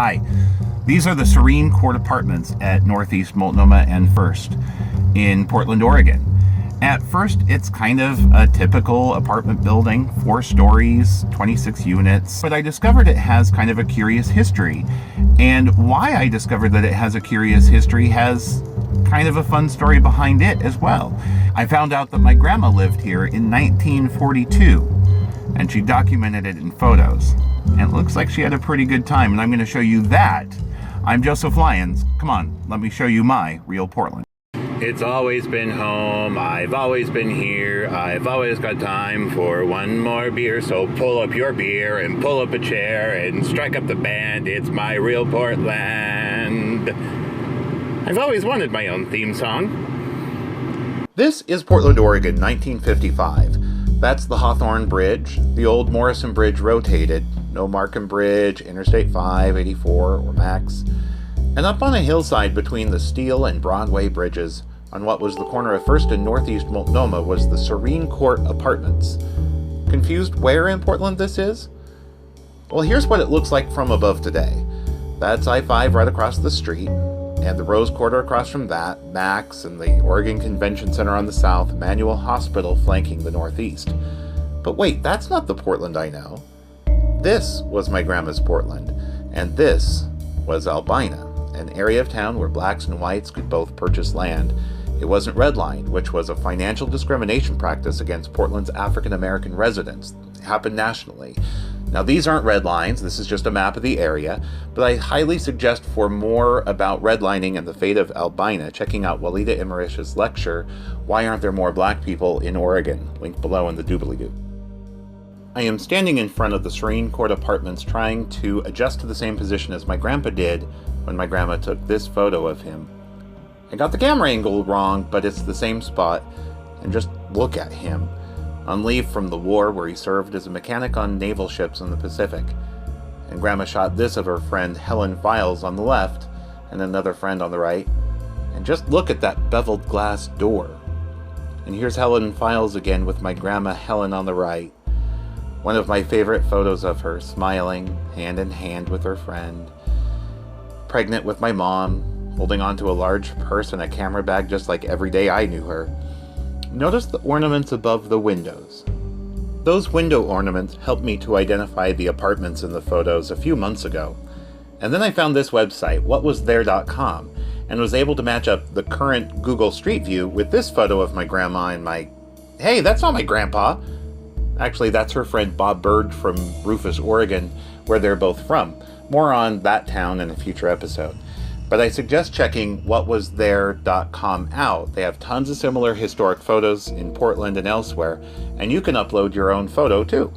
Hi, these are the Serene Court Apartments at Northeast Multnomah and First in Portland, Oregon. At first, it's kind of a typical apartment building, 4 stories, 26 units, but I discovered it has kind of a curious history. And why I discovered that it has a curious history has kind of a fun story behind it as well. I found out that my grandma lived here in 1942, and she documented it in photos. And it looks like she had a pretty good time, and I'm going to show you that. I'm Joseph Lyons. Come on, let me show you my real Portland. It's always been home, I've always been here, I've always got time for one more beer, so pull up your beer and pull up a chair and strike up the band, it's my real Portland. I've always wanted my own theme song. This is Portland, Oregon, 1955. That's the Hawthorne Bridge. The old Morrison Bridge rotated, no Markham Bridge, Interstate 5, 84, or Max. And up on a hillside between the Steel and Broadway bridges, on what was the corner of First and Northeast Multnomah, was the Serene Court Apartments. Confused where in Portland this is? Well, here's what it looks like from above today. That's I-5 right across the street, and the Rose Quarter across from that, Max, and the Oregon Convention Center on the south, Emmanuel Hospital flanking the northeast. But wait, that's not the Portland I know. This was my grandma's Portland, and this was Albina, an area of town where blacks and whites could both purchase land. It wasn't redlined, which was a financial discrimination practice against Portland's African American residents. It happened nationally. Now, these aren't red lines, this is just a map of the area, but I highly suggest for more about redlining and the fate of Albina, checking out Walida Imerish's lecture, Why Aren't There More Black People in Oregon? Linked below in the doobly-doo. I am standing in front of the Serene Court Apartments trying to adjust to the same position as my grandpa did when my grandma took this photo of him. I got the camera angle wrong, but it's the same spot, and just look at him. On leave from the war where he served as a mechanic on naval ships in the Pacific. And grandma shot this of her friend Helen Files on the left, and another friend on the right. And just look at that beveled glass door. And here's Helen Files again with my grandma Helen on the right. One of my favorite photos of her, smiling, hand in hand with her friend. Pregnant with my mom, holding onto a large purse and a camera bag just like every day I knew her. Notice the ornaments above the windows. Those window ornaments helped me to identify the apartments in the photos a few months ago. And then I found this website, whatwasthere.com, and was able to match up the current Google Street View with this photo of my grandma and my... Hey, that's not my grandpa! Actually, that's her friend Bob Bird from Rufus, Oregon, where they're both from. More on that town in a future episode. But I suggest checking whatwasthere.com out. They have tons of similar historic photos in Portland and elsewhere, and you can upload your own photo too.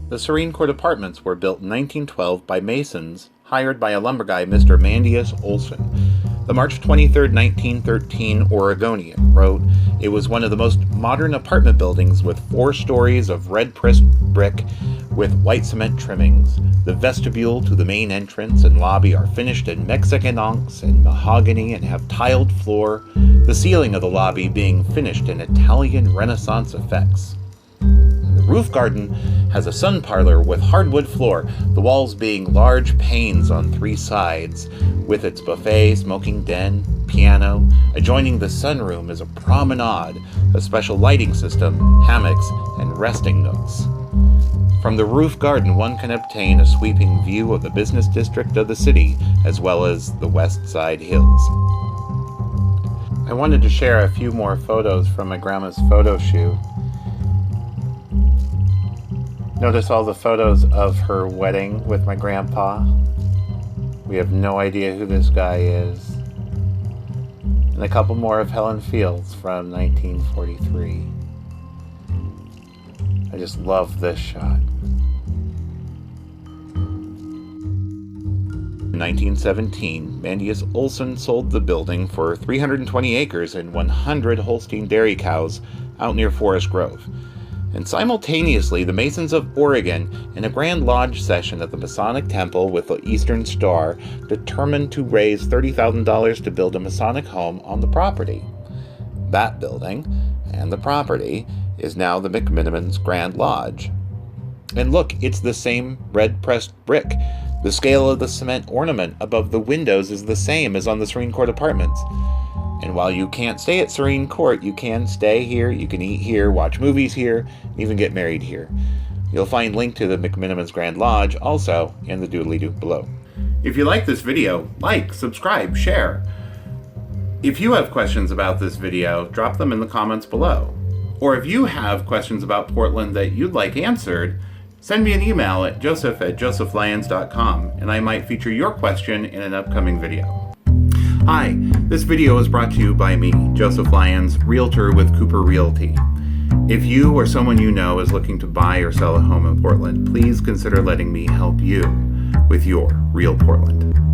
The Serene Court Apartments were built in 1912 by masons hired by a lumber guy, Mr. Mandius Olson. The March 23, 1913 Oregonian wrote, "It was one of the most modern apartment buildings with 4 stories of red-pressed brick with white cement trimmings. The vestibule to the main entrance and lobby are finished in Mexican onyx and mahogany and have tiled floor, the ceiling of the lobby being finished in Italian Renaissance effects. The roof garden has a sun parlor with hardwood floor, the walls being large panes on 3 sides, with its buffet, smoking den, piano. Adjoining the sunroom is a promenade, a special lighting system, hammocks, and resting nooks. From the roof garden, one can obtain a sweeping view of the business district of the city, as well as the West Side Hills." I wanted to share a few more photos from my grandma's photo shoot. Notice all the photos of her wedding with my grandpa. We have no idea who this guy is. And a couple more of Helen Fields from 1943. I just love this shot. In 1917, Mandius Olson sold the building for 320 acres and 100 Holstein dairy cows out near Forest Grove. And simultaneously, the Masons of Oregon, in a Grand Lodge session at the Masonic Temple with the Eastern Star, determined to raise $30,000 to build a Masonic home on the property. That building, and the property, is now the McMinimans Grand Lodge. And look, it's the same red pressed brick The scale of the cement ornament above the windows is the same as on the Serene Court Apartments. And while you can't stay at Serene Court, you can stay here, you can eat here, watch movies here, even get married here. You'll find link to the McMinimans Grand Lodge also in the doodly-doo below. If you like this video, like, subscribe, share. If you have questions about this video, drop them in the comments below. Or if you have questions about Portland that you'd like answered, send me an email at joseph@josephlyons.com and I might feature your question in an upcoming video. Hi, this video is brought to you by me, Joseph Lyons, Realtor with Cooper Realty. If you or someone you know is looking to buy or sell a home in Portland, please consider letting me help you with your real Portland.